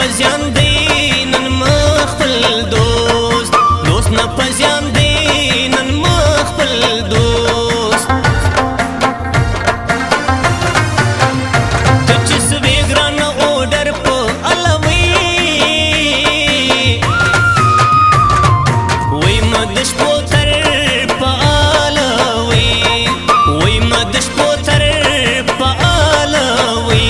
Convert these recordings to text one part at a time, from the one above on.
پزیان دی نن مخفل دوست دوست نه پزیان دی نن مخفل دوست تچس ویګران اورډر په الوي وای مدش پوتر په الوي وای مدش پوتر په الوي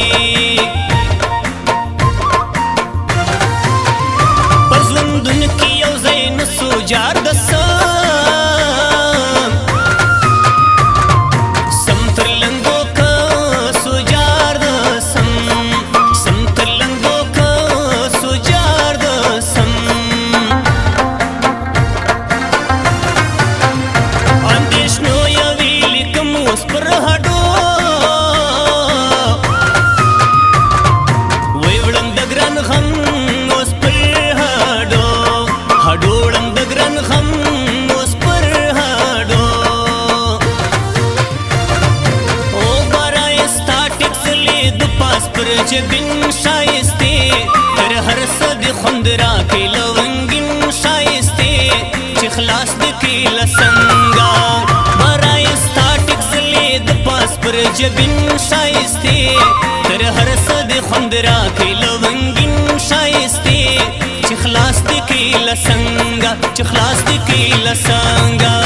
پزوندن کی یو زین سوجار دسم سم تر لنګو کا سوجار دسم سم تر لنګو کا سوجار دسم اندیشنو یا ویلی کم اوس پر هډو وی وړم د ګران غم اوس پر هډو هډو وړم د ګران غم اوس پر هډو او برای سټاټکس لید پاس پر جبین شایسته تر هر صد خوند را کې لونګین شایسته چې خلاص د کې لسنګا برای سټاټکس لید پاس پر جبین شایسته تر هر صد خوند را کې لونګین شایسته چې خلاص د کې لسنګا چې خلاص د کې لسنګا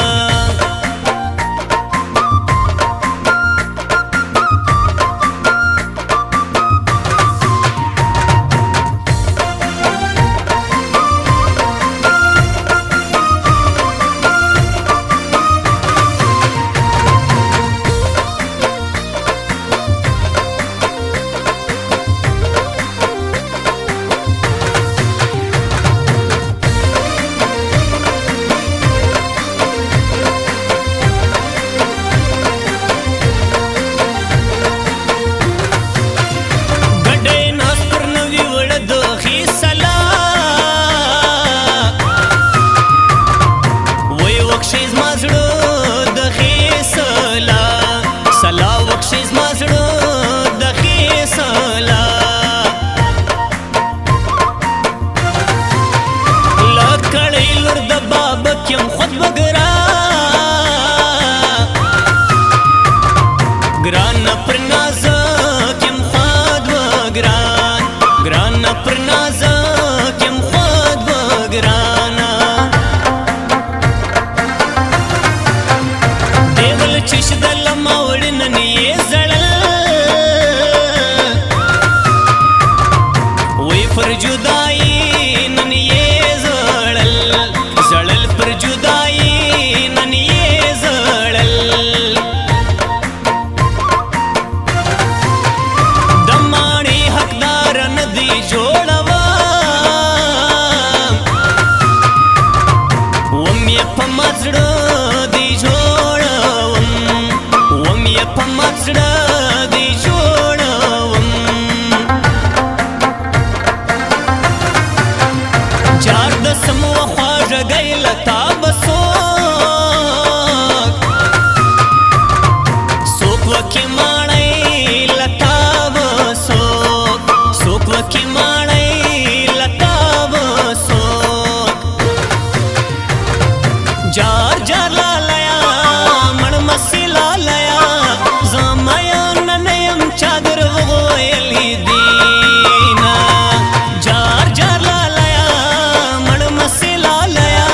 ګران پر نازکم خود و ګران پر نازکم خود و ګران دیول چش دل ماوړن نه زړل وې پر جدائی نن یې زړل پر جدائی نن یې زړل jar jar लालया मण मसीला लया जमाया ननयम चादर वगोयली दीना जार जार लालया मण मसीला लया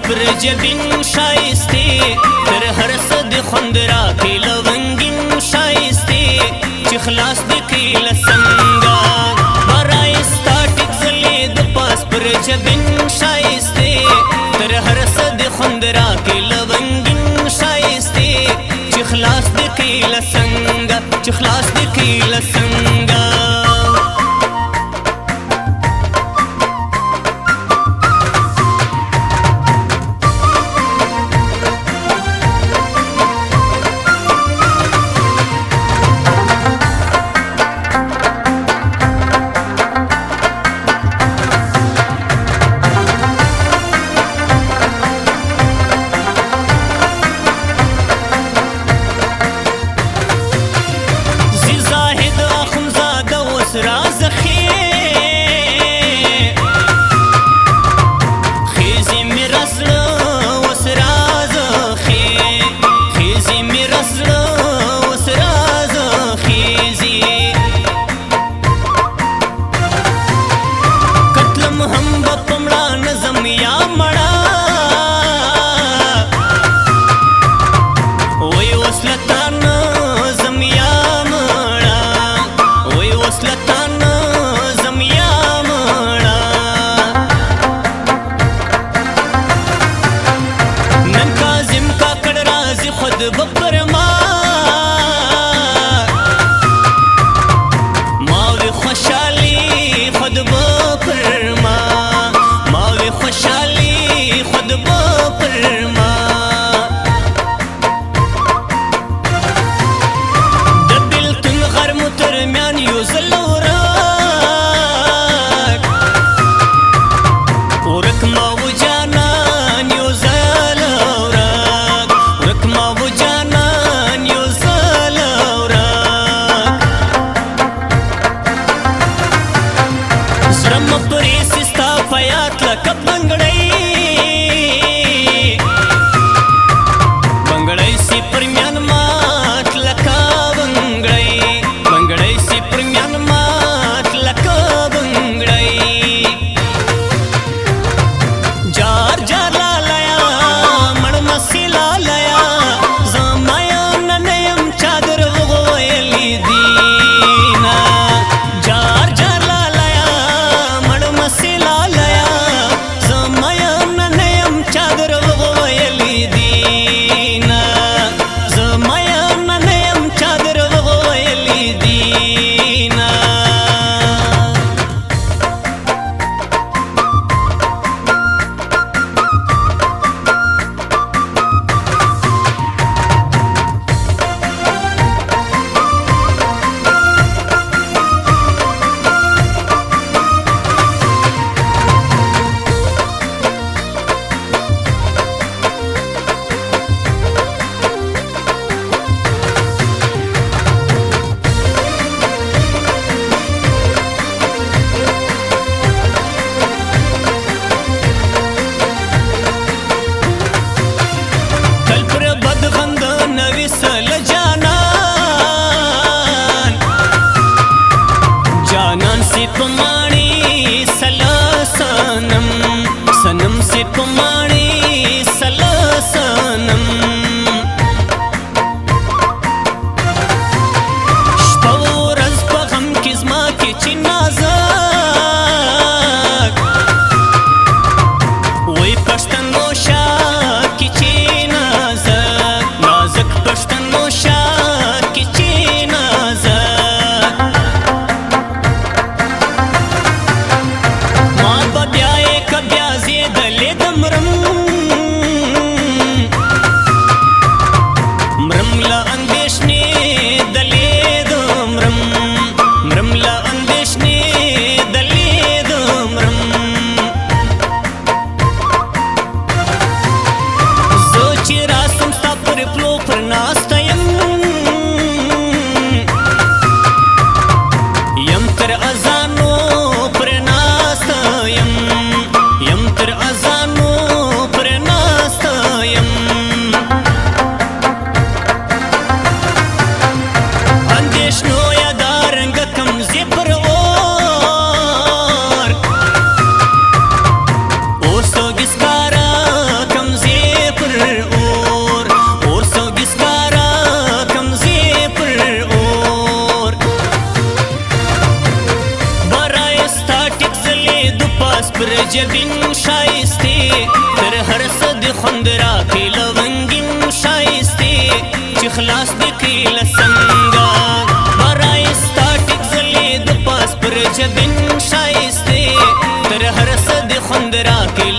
پر جبین شایسته تر هر څه د خوند راکړي لونګین شایسته چې خلاص دې کړي له څنګه برای ستا ټیک ځلې د پاس پر جبین شایسته تر هر څه د خوند راکړي لونګین شایسته چې خلاص دې کړي له څنګه چې خلاص دې کړي له څنګه پاس پر جبین شایسته تر هر څه د خوند راکې لونګین شایسته چې خلاص دې کړي له څنګه برای ستا ټیک زلې د پاس پر جبین شایسته تر هر څه د خوند راکې